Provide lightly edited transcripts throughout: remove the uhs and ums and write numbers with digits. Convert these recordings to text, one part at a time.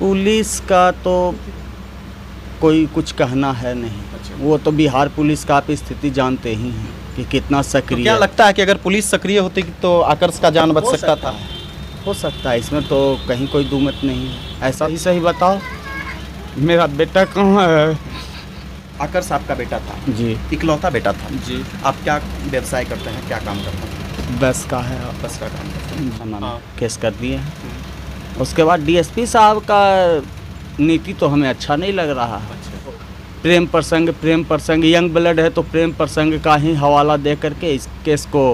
Police का तो कोई कुछ कहना है नहीं। अच्छा। वो तो बिहार पुलिस का आप स्थिति जानते ही हैं कि कितना तो सक्रिय क्या है। लगता है कि अगर पुलिस सक्रिय होती तो आकर्ष का जान बच हो सकता था? हो सकता है, इसमें तो कहीं कोई दुमत नहीं है। ऐसा ही सही बताओ, मेरा बेटा कहाँ है? आकर्ष आपका बेटा था? जी इकलौता बेटा था? जी, आप क्या व्यवसाय करते हैं, क्या काम करते हैं? बस का है। बस का काम करते हैं। थाना हाँ। में केस कर दिए हैं। उसके बाद डीएसपी साहब का नीति तो हमें अच्छा नहीं लग रहा है। अच्छा। प्रेम प्रसंग यंग ब्लड है तो प्रेम प्रसंग का ही हवाला दे करके इस केस को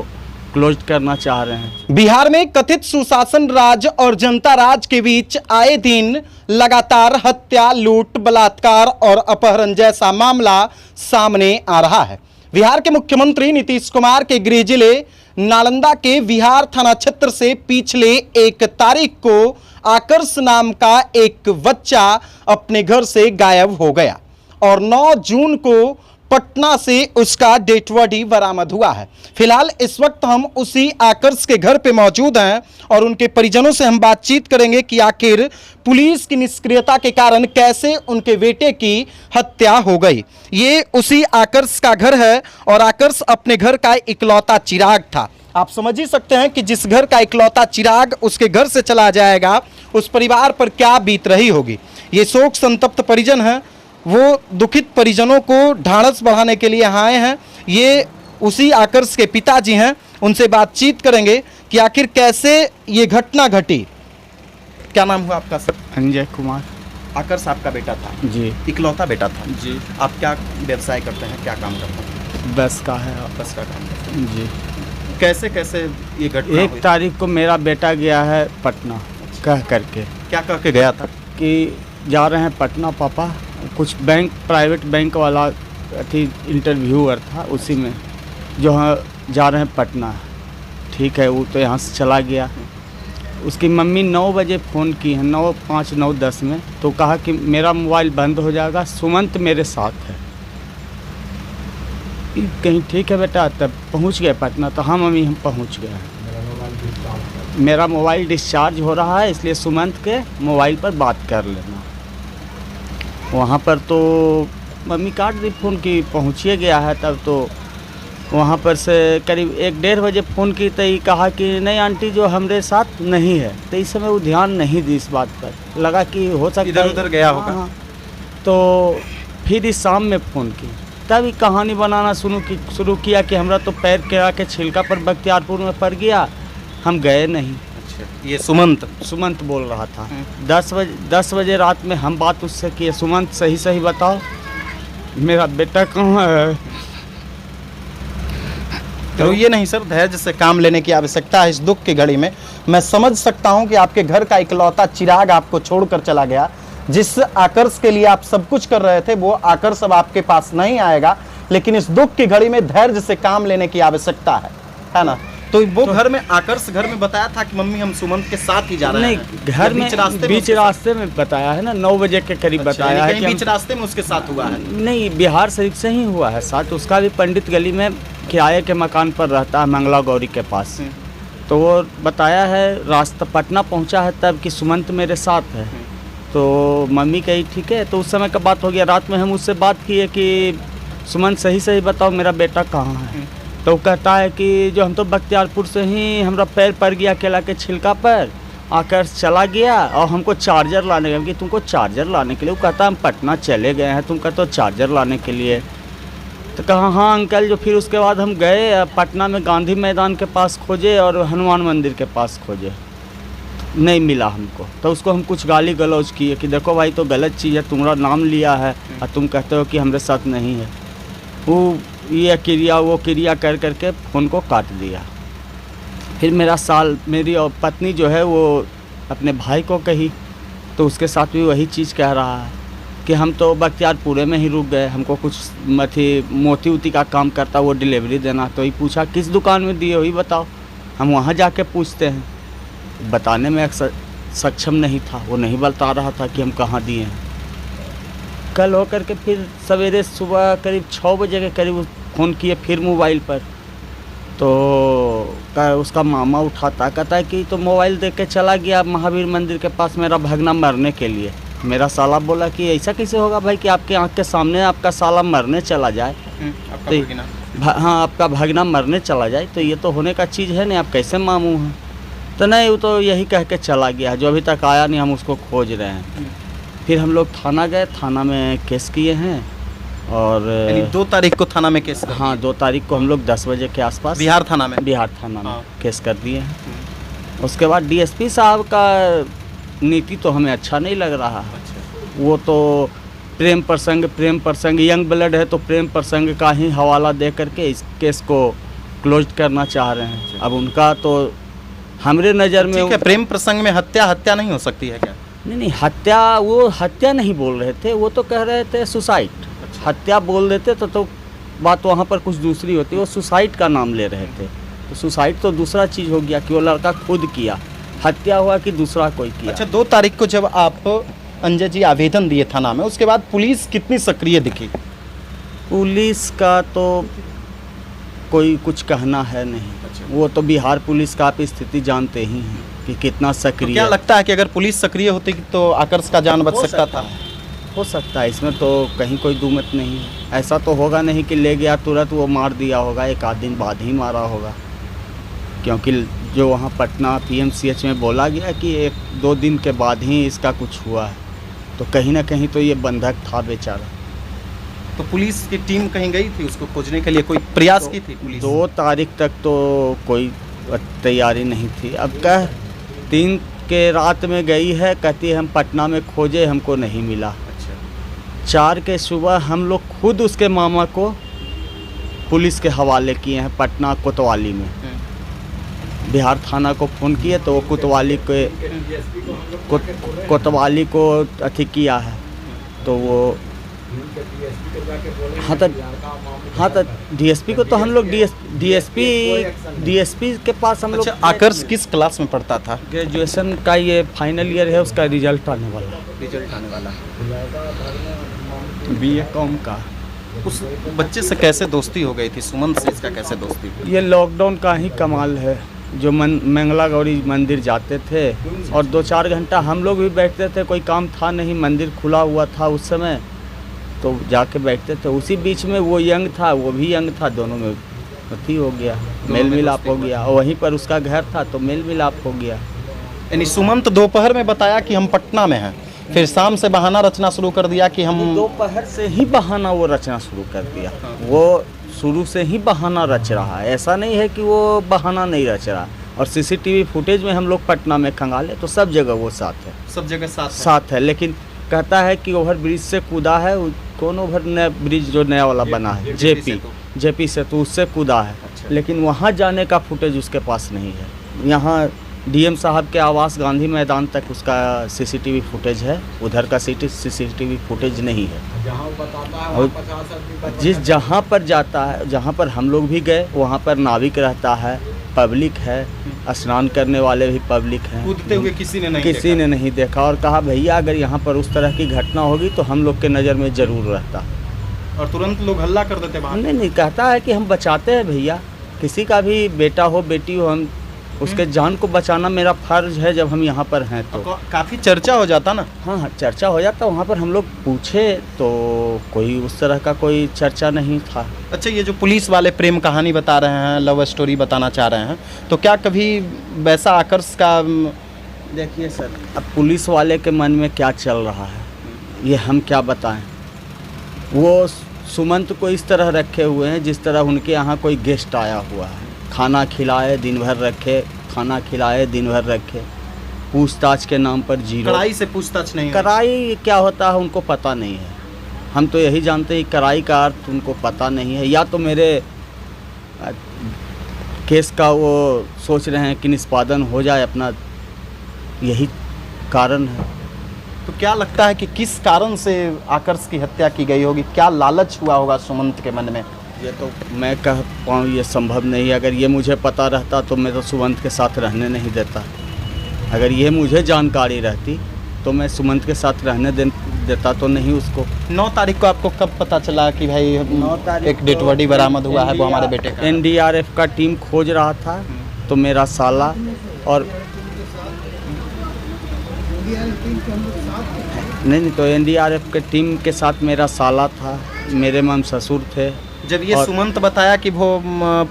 क्लोज करना चाह रहे हैं। बिहार में कथित सुशासन राज और जनता राज के बीच आए दिन लगातार हत्या, लूट, बलात्कार और अपहरण जैसा मामला सामने आ रहा है। बिहार के मुख्यमंत्री नीतीश कुमार के गृह जिले नालंदा के विहार थाना क्षेत्र से पिछले 1 तारीख को आकर्ष नाम का एक बच्चा अपने घर से गायब हो गया और 9 जून को पटना से उसका डेड बॉडी बरामद हुआ है। फिलहाल इस वक्त हम उसी आकर्ष के घर पे मौजूद हैं और उनके परिजनों से हम बातचीत करेंगे कि आखिर पुलिस की निष्क्रियता के कारण कैसे उनके बेटे की हत्या हो गई। ये उसी आकर्ष का घर है और आकर्ष अपने घर का इकलौता चिराग था। आप समझ ही सकते हैं कि जिस घर का इकलौता चिराग उसके घर से चला जाएगा, उस परिवार पर क्या बीत रही होगी। ये शोक संतप्त परिजन हैं, वो दुखित परिजनों को ढाढ़स बढ़ाने के लिए आए हैं। ये उसी आकर्ष के पिताजी हैं, उनसे बातचीत करेंगे कि आखिर कैसे ये घटना घटी। क्या नाम हुआ आपका सर? अंजय कुमार। आकर्ष आपका बेटा था? जी इकलौता बेटा था? जी, आप क्या व्यवसाय करते हैं, क्या काम करते हैं? बस का है। बस का काम करते हैं। जी, कैसे कैसे ये घटना 1 तारीख को मेरा बेटा गया है पटना कह करके क्या कह के गया था? कि जा रहे हैं पटना पापा, कुछ बैंक प्राइवेट बैंक वाला अथी इंटरव्यूअर था, उसी में जो जा रहे हैं पटना। ठीक है, वो तो यहाँ से चला गया। उसकी मम्मी 9 बजे फ़ोन की है, 9:05 9:10 में, तो कहा कि मेरा मोबाइल बंद हो जाएगा, सुमंत मेरे साथ है। कहीं ठीक है बेटा, तब पहुँच गए पटना। तो हाँ मम्मी हम पहुँच गए हैं, मेरा मोबाइल डिस्चार्ज हो रहा है, इसलिए सुमंत के मोबाइल पर बात कर लेना। वहाँ पर तो मम्मी काट दी फ़ोन की, पहुँचिए गया है। तब तो वहाँ पर से करीब 1-1:30 बजे फ़ोन की तो कहा कि नहीं आंटी जो हमारे साथ नहीं है। तो इस समय वो ध्यान नहीं दी इस बात पर, लगा कि हो सकता है इधर उधर गया होगा। हाँ। तो फिर इस शाम में फ़ोन की, तभी कहानी बनाना शुरू किया कि हमरा तो पैर गिरा के छिलका पर बख्तियारपुर में पड़ गया, हम गए नहीं। ये सुमंत बोल रहा था। 10 बजे रात में हम बात उससे किए, सुमंत सही बताओ मेरा बेटा कहाँ है? तो ये नहीं सर, धैर्य से काम लेने की आवश्यकता है इस दुख की घड़ी में। मैं समझ सकता हूँ कि आपके घर का इकलौता चिराग आपको छोड़कर चला गया। जिस आकर्ष के लिए आप सब कुछ कर रहे थे, वो आकर्ष अब आपके पास नहीं आएगा। लेकिन इस दुख की घड़ी में धैर्य से काम लेने की आवश्यकता है ना? तो वो घर में आकर्ष घर में बताया था कि मम्मी हम सुमंत के साथ ही जा रहे हैं। नहीं, घर में बीच रास्ते में बताया है ना, 9 बजे के करीब बताया है कि बीच रास्ते में उसके साथ हुआ है। नहीं, बिहार शरीफ से ही हुआ है साथ। उसका भी पंडित गली में किराए के मकान पर रहता है, मंगला गौरी के पास। तो वो बताया है, रास्ता पटना पहुंचा है तब कि सुमंत मेरे साथ है। तो मम्मी कही ठीक है। तो उस समय का बात हो गया। रात में हम उससे बात किए कि सुमंत सही बताओ मेरा बेटा कहाँ है? तो कहता है कि जो हम तो बख्तियारपुर से ही हमरा पैर पड़ गया केला के छिलका पर, आकर चला गया और हमको चार्जर लाने गया कि तुमको चार्जर लाने के लिए। वो कहता हम पटना चले गए हैं, तुम कहते हो चार्जर लाने के लिए। तो कहा हाँ अंकल। जो फिर उसके बाद हम गए पटना में, गांधी मैदान के पास खोजे और हनुमान मंदिर के पास खोजे, नहीं मिला हमको। तो उसको हम कुछ गाली गलौज किए कि देखो भाई तो गलत चीज़ है, तुम्हारा नाम लिया है और तुम कहते हो कि हमारे साथ नहीं है। वो ये क्रिया वो क्रिया कर करके फ़ोन को काट दिया। फिर मेरी और पत्नी जो है वो अपने भाई को कही, तो उसके साथ भी वही चीज़ कह रहा है कि हम तो बख्तियारपुरे में ही रुक गए, हमको कुछ मोती उती का काम करता, वो डिलीवरी देना। तो ही पूछा किस दुकान में दिए वही बताओ, हम वहाँ जाके पूछते हैं। बताने में सक्षम नहीं था, वो नहीं बता रहा था कि हम कहाँ दिए हैं। कल हो करके फिर सवेरे सुबह करीब 6 बजे के करीब फ़ोन किए फिर मोबाइल पर, तो का उसका मामा उठाता, कहता है कि तो मोबाइल दे के चला गया महावीर मंदिर के पास मेरा भगना मरने के लिए। मेरा साला बोला कि ऐसा कैसे होगा भाई कि आपके आँख के सामने आपका साला मरने चला जाए, हाँ आपका भगना मरने चला जाए, तो ये तो होने का चीज़ है नहीं, आप कैसे मामू हैं। तो नहीं, वो तो यही कह के चला गया, जो अभी तक आया नहीं, हम उसको खोज रहे हैं। फिर हम लोग थाना गए, थाना में केस किए हैं और 2 तारीख को थाना में केस? हाँ 2 तारीख को हम लोग 10 बजे के आसपास बिहार थाना में हाँ। केस कर दिए हैं। उसके बाद डीएसपी साहब का नीति तो हमें अच्छा नहीं लग रहा है। वो तो प्रेम प्रसंग यंग ब्लड है तो प्रेम प्रसंग का ही हवाला दे करके इस केस को क्लोज करना चाह रहे हैं। अब उनका तो हमारे नज़र में ठीक है, प्रेम प्रसंग में हत्या नहीं हो सकती है क्या? नहीं, वो हत्या नहीं बोल रहे थे, वो तो कह रहे थे सुसाइड। हत्या बोल देते तो बात वहाँ पर कुछ दूसरी होती, वो सुसाइड का नाम ले रहे थे। तो सुसाइड तो दूसरा चीज़ हो गया कि वो लड़का खुद किया, हत्या हुआ कि दूसरा कोई किया। अच्छा, 2 तारीख को जब आप अंजय जी आवेदन दिए थाना में, उसके बाद पुलिस कितनी सक्रिय दिखी? पुलिस का तो कोई कुछ कहना है नहीं। वो तो बिहार पुलिस का आप स्थिति जानते ही हैं कि कितना सक्रिय। तो क्या लगता है कि अगर पुलिस सक्रिय होती तो आकर्ष का जान बच सकता था? हो सकता है, इसमें तो कहीं कोई दुमत नहीं है। ऐसा तो होगा नहीं कि ले गया तुरंत वो मार दिया होगा, 1 आध दिन बाद ही मारा होगा, क्योंकि जो वहाँ पटना PMCH में बोला गया कि 1-2 दिन के बाद ही इसका कुछ हुआ है, तो कहीं ना कहीं तो ये बंधक था बेचारा। तो पुलिस की टीम कहीं गई थी उसको खोजने के लिए, कोई प्रयास की थी पुलिस? 2 तारीख तक तो कोई तैयारी नहीं थी। अब कह 3 के रात में गई है, कहती है हम पटना में खोजे, हमको नहीं मिला। 4 के सुबह हम लोग खुद उसके मामा को पुलिस के हवाले किए हैं पटना कोतवाली में। बिहार थाना को फ़ोन किए तो वो कोतवाली को अथी किया है, तो वो हाँ तो डीएसपी को तो हम लोग डीएसपी के पास हम लोग। अच्छा, आकर्ष किस क्लास में पढ़ता था? ग्रेजुएशन का ये फाइनल ईयर है, उसका रिजल्ट आने वाला BA कॉम का। उस बच्चे से कैसे दोस्ती हो गई थी? सुमंत से इसका कैसे दोस्ती हुई? ये लॉकडाउन का ही कमाल है, जो मंगला गौरी मंदिर जाते थे और 2-4 घंटा हम लोग भी बैठते थे, कोई काम था नहीं, मंदिर खुला हुआ था उस समय, तो जाके बैठते थे। उसी बीच में वो यंग था, वो भी यंग था, दोनों में अथी हो गया, मेल मिलाप हो गया। और वहीं पर उसका घर था तो मेल मिलाप हो गया। यानी सुमंत दोपहर में बताया कि हम पटना में हैं, फिर शाम से बहाना रचना शुरू कर दिया कि हम। दोपहर से ही बहाना वो रचना शुरू कर दिया। वो शुरू से ही बहाना रच रहा है, ऐसा नहीं है कि वो बहाना नहीं रच रहा। और CCTV फुटेज में हम लोग पटना में खंगाले तो सब जगह वो साथ है, सब जगह साथ है। लेकिन कहता है कि ओवर ब्रिज से कूदा है, कौन ओवर नया ब्रिज जो नया वाला बना है, जेपी से तो उससे कूदा है। अच्छा। लेकिन वहाँ जाने का फुटेज उसके पास नहीं है। यहाँ DM साहब के आवास गांधी मैदान तक उसका CCTV फुटेज है, उधर का CCTV फुटेज नहीं है। और जहाँ पर जाता है, जहाँ पर हम लोग भी गए, वहाँ पर नाविक रहता है, पब्लिक है, स्नान करने वाले भी पब्लिक हैं। कूदते हुए किसी ने नहीं देखा और कहा भैया अगर यहाँ पर उस तरह की घटना होगी तो हम लोग के नज़र में ज़रूर रहता। और तुरंत लोग हल्ला कर देते वहाँ। नहीं, कहता है कि हम बचाते हैं भैया, किसी का भी बेटा हो बेटी हो, हम उसके जान को बचाना मेरा फर्ज है जब हम यहाँ पर हैं। तो काफ़ी चर्चा हो जाता ना। हाँ, चर्चा हो जाता। वहाँ पर हम लोग पूछे तो कोई उस तरह का कोई चर्चा नहीं था। अच्छा, ये जो पुलिस वाले प्रेम कहानी बता रहे हैं, लव स्टोरी बताना चाह रहे हैं, तो क्या कभी वैसा आकर्ष का? देखिए सर, अब पुलिस वाले के मन में क्या चल रहा है ये हम क्या बताएं। वो सुमंत को इस तरह रखे हुए हैं जिस तरह उनके यहाँ कोई गेस्ट आया हुआ है, खाना खिलाए दिन भर रखे, खाना खिलाए दिन भर रखे, पूछताछ के नाम पर जीरो। कड़ाई से पूछताछ नहीं? कड़ाई क्या होता है उनको पता नहीं है। हम तो यही जानते हैं कड़ाई का अर्थ उनको पता नहीं है, या तो मेरे केस का वो सोच रहे हैं कि निष्पादन हो जाए अपना, यही कारण है। तो क्या लगता है कि किस कारण से आकर्ष की हत्या की गई होगी? क्या लालच हुआ होगा सुमंत के मन में? ये तो मैं कह पाऊँ, ये संभव नहीं। अगर ये मुझे पता रहता तो मैं तो सुमंत के साथ रहने नहीं देता। अगर ये मुझे जानकारी रहती तो मैं सुमंत के साथ रहने देता तो नहीं उसको। 9 तारीख को आपको कब पता चला कि भाई 9 तारीख एक डेड बॉडी बरामद हुआ है वो हमारे बेटे का? NDRF का टीम खोज रहा था तो मेरा साला और नहीं तो एनडीआरएफ के टीम के साथ मेरा साला था, मेरे माम ससुर थे। जब ये सुमंत बताया कि वो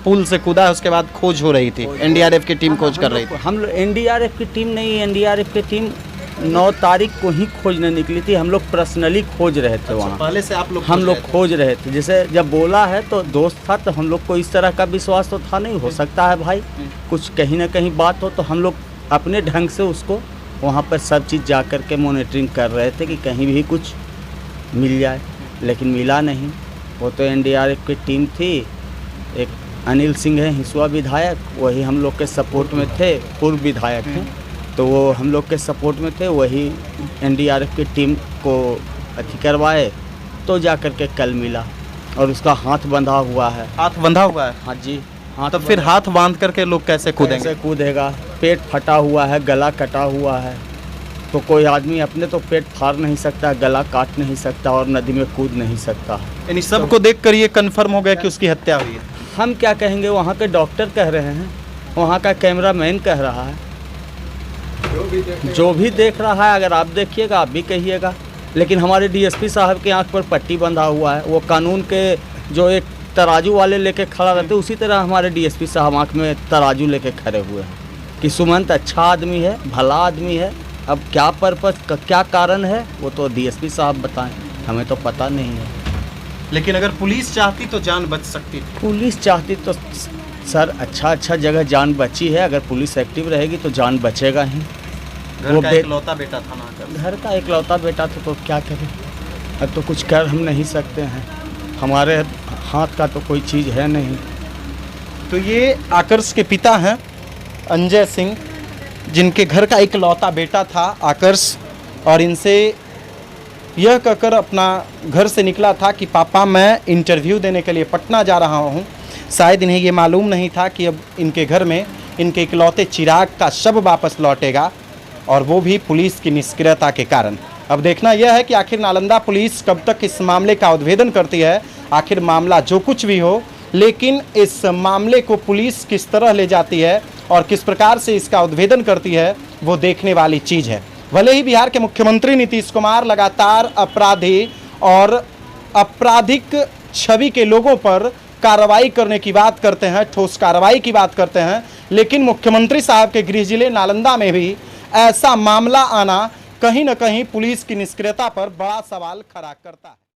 पुल से कूदा है, उसके बाद खोज हो रही थी, एनडीआरएफ की टीम खोज कर रही थी। हम लोग एनडीआरएफ की टीम नहीं, एनडीआरएफ की टीम 9 तारीख को ही खोजने निकली थी। हम लोग पर्सनली खोज रहे थे वहाँ। पहले से आप लोग हम लोग खोज रहे थे। जैसे जब बोला है तो दोस्त था, तो हम लोग को इस तरह का विश्वास तो था नहीं, हो सकता है भाई कुछ कहीं ना कहीं बात हो, तो हम लोग अपने ढंग से उसको वहाँ पर सब चीज़ जा कर के मॉनिटरिंग कर रहे थे कि कहीं भी कुछ मिल जाए, लेकिन मिला नहीं। वो तो एनडीआरएफ की टीम थी। एक अनिल सिंह है हिसुआ विधायक, वही हम लोग के सपोर्ट में थे, पूर्व विधायक हैं, तो वो हम लोग के सपोर्ट में थे। वही एनडीआरएफ की टीम को अथी करवाए तो जा कर के कल मिला, और उसका हाथ बंधा हुआ है। हाथ बंधा हुआ है? हाँ जी, हाथ। तब फिर हाथ बांध करके लोग कैसे कूदेंगे? कैसे कूदेगा? पेट फटा हुआ है, गला कटा हुआ है, तो कोई आदमी अपने तो पेट फाड़ नहीं सकता, गला काट नहीं सकता और नदी में कूद नहीं सकता। यानी सबको देखकर ये कंफर्म हो गया कि उसकी हत्या हुई है? हम क्या कहेंगे, वहाँ के डॉक्टर कह रहे हैं, वहाँ का कैमरामैन कह रहा है, जो भी देख रहा है। अगर आप देखिएगा आप भी कहिएगा। लेकिन हमारे डीएसपी साहब के आंख पर पट्टी बंधा हुआ है। वो कानून के जो एक तराजू वाले लेके खड़ा रहते, उसी तरह हमारे डीएसपी साहब आंख में तराजू लेके खड़े हुए हैं कि सुमंत अच्छा आदमी है, भला आदमी है। अब क्या पर्पस, क्या कारण है, वो तो डीएसपी साहब बताएं, हमें तो पता नहीं है। लेकिन अगर पुलिस चाहती तो जान बच सकती थी। पुलिस चाहती तो सर अच्छा जगह जान बची है। अगर पुलिस एक्टिव रहेगी तो जान बचेगा ही। घर का इकलौता बेटा था ना? घर का इकलौता बेटा था तो क्या करें, अब तो कुछ कर हम नहीं सकते हैं, हमारे हाथ का तो कोई चीज़ है नहीं। तो ये आकर्ष के पिता हैं अंजय सिंह, जिनके घर का इकलौता बेटा था आकर्ष, और इनसे यह कहकर अपना घर से निकला था कि पापा मैं इंटरव्यू देने के लिए पटना जा रहा हूँ। शायद इन्हें ये मालूम नहीं था कि अब इनके घर में इनके इकलौते चिराग का शव वापस लौटेगा, और वो भी पुलिस की निष्क्रियता के कारण। अब देखना यह है कि आखिर नालंदा पुलिस कब तक इस मामले का उद्भेदन करती है। आखिर मामला जो कुछ भी हो, लेकिन इस मामले को पुलिस किस तरह ले जाती है और किस प्रकार से इसका उद्भेदन करती है, वो देखने वाली चीज़ है। भले ही बिहार के मुख्यमंत्री नीतीश कुमार लगातार अपराधी और आपराधिक छवि के लोगों पर कार्रवाई करने की बात करते हैं, ठोस कार्रवाई की बात करते हैं, लेकिन मुख्यमंत्री साहब के गृह जिले नालंदा में भी ऐसा मामला आना कहीं न कहीं पुलिस की निष्क्रियता पर बड़ा सवाल खड़ा करता है।